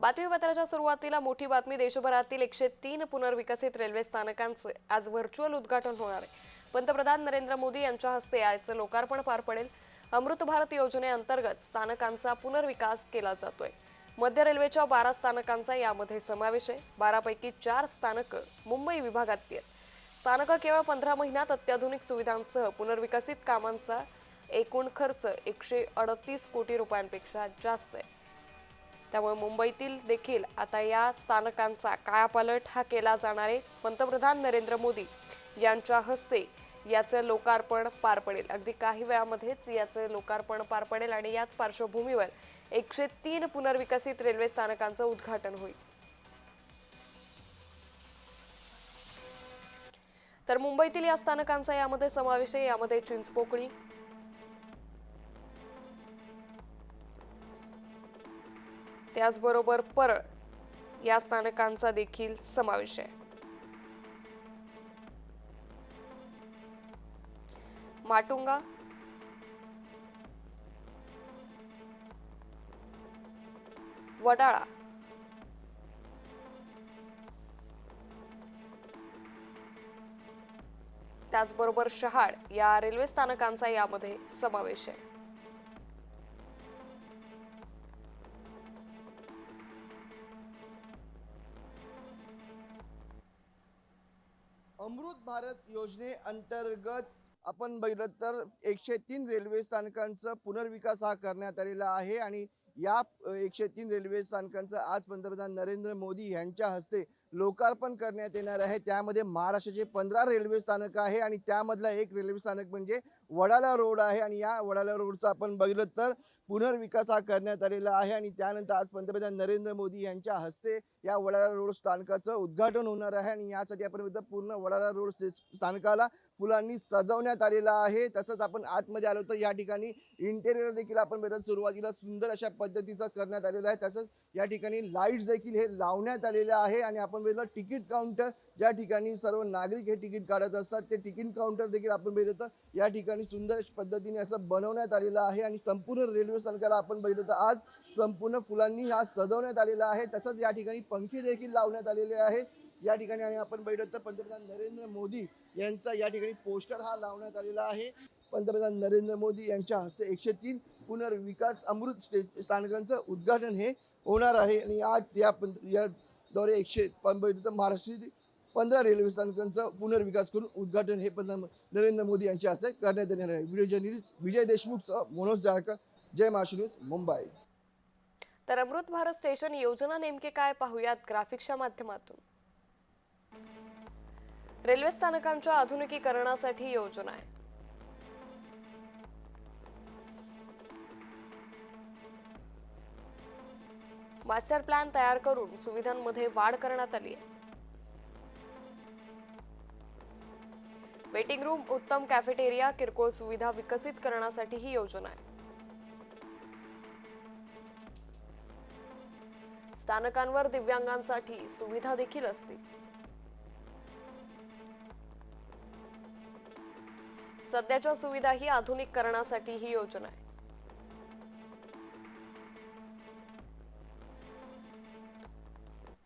बातमीपत्राच्या सुरुवातीला मोठी बातमी। देशभरातील 103 पुनर्विकसित रेल्वे स्थानकांचे आज व्हर्च्युअल उद्घाटन होणार आहे। पंतप्रधान नरेंद्र मोदी यांच्या हस्ते याचे लोकार्पण पार पडेल। अमृत भारत योजनेअंतर्गत स्थानकांचा पुनर्विकास केला जातोय। मध्य रेल्वेच्या 12 स्थानकांचा यामध्ये समावेश आहे। 12 पैकी 4 स्थानक मुंबई विभागातील आहेत। स्थानक केवळ 15 महिन्यात अत्याधुनिक सुविधांसह पुनर्विकसित कामांचा एकूण खर्च 138 कोटी रुपयांपेक्षा जास्त आहे। त्यामुळे मुंबईतील देखील आता या स्थानकांचा कायापालट हा केला जाणार आहे। पंतप्रधान नरेंद्र मोदी यांच्या हस्ते याचे लोकार्पण पार पडेल। अगदी काही वेळामध्येच याचे लोकार्पण पार पडेल आणि याच पार्श्वभूमीवर 103 पुनर्विकसित रेल्वे स्थानकांचे उद्घाटन होईल। तर मुंबईतील या स्थानकांचा यामध्ये समावेश आहे। यामध्ये चिंचपोकळी, त्याचबरोबर परळ या स्थानकांचा देखील समावेश आहे। माटुंगा, वडाळा, त्याचबरोबर शहाड या रेल्वे स्थानकांचा यामध्ये समावेश आहे। अमृत भारत योजनेअंतर्गत आपण बघितलं तर 103 रेल्वे स्थानकांचा पुनर्विकास हा करण्यात आलेला आहे आणि या 103 रेल्वे स्थानकांचा आज पंतप्रधान नरेंद्र मोदी यांच्या हस्ते लोकार्पण करण्यात येणार आहे। त्यामध्ये महाराष्ट्राचे 15 रेल्वे स्थानक आहे आणि त्यामधला एक रेल्वे स्थानक म्हणजे वडाळा रोड आहे आणि या वडाळा रोडचा आपण बघितलं तर पुनर्विकास हा करण्यात आलेला आहे आणि त्यानंतर आज पंतप्रधान नरेंद्र मोदी यांच्या हस्ते या वडाळा रोड स्थानकाचं उद्घाटन होणार आहे आणि यासाठी आपण पूर्ण वडाळा रोड स्थानकाला फुलांनी सजवण्यात आलेला आहे। तसंच आपण आतमध्ये आलो तर या ठिकाणी इंटेरियर देखील आपण बघितलं सुरुवातीला सुंदर अशा पद्धतीचं करण्यात आलेलं आहे। तसंच या ठिकाणी लाईट्स देखील हे लावण्यात आलेले आहे आणि आपण बघितलं तिकीट काउंटर ज्या ठिकाणी सर्व नागरिक हे तिकीट काढत असतात ते तिकीट काउंटर देखील आपण बघितलं तर या ठिकाणी सुंदर पद्धतीने असं बनवण्यात आलेलं आहे आणि संपूर्ण रेल्वे स्थानकाला आपण बघितलं तर आज संपूर्ण फुलांनी हा सजवण्यात आलेला आहे। तसंच या ठिकाणी पंखे देखील लावण्यात आलेले आहेत या ठिकाणी आणि आपण बघितलं तर पंतप्रधान नरेंद्र मोदी यांचा या ठिकाणी पोस्टर हा लावण्यात आलेला आहे। पंतप्रधान नरेंद्र मोदी यांच्या हस्ते 103 पुनर्विकास अमृत स्थानकांचं उद्घाटन हे होणार आहे आणि आज याद्वारे महाराष्ट्रातील 15 रेल्वे स्थानकांचा पुनर्विकास करून उद्घाटन हे पंतप्रधान नरेंद्र मोदी यांच्या हस्ते करण्यात येणार आहे। व्हिडिओ जर्नलिस्ट विजय देशमुखसह मनोज जाळकर, जय महाराष्ट्र न्यूज, मुंबई। तर अमृत भारत स्टेशन योजना नेमके काय पाहूयात ग्राफिक्सच्या माध्यमातून। रेल्वे स्थानकांच्या आधुनिकीकरणासाठी योजना आहे। मास्टर प्लॅन तयार करून सुविधांमध्ये वाढ करण्यात आली आहे। वेटिंग रूम, उत्तम कॅफेटेरिया, किरकोळ सुविधा विकसित करण्यासाठी ही योजना आहे। स्थानकांवर दिव्यांगांसाठी सुविधा देखील असतील। सध्याच्या सुविधाही आधुनिक करण्यासाठी ही योजना आहे।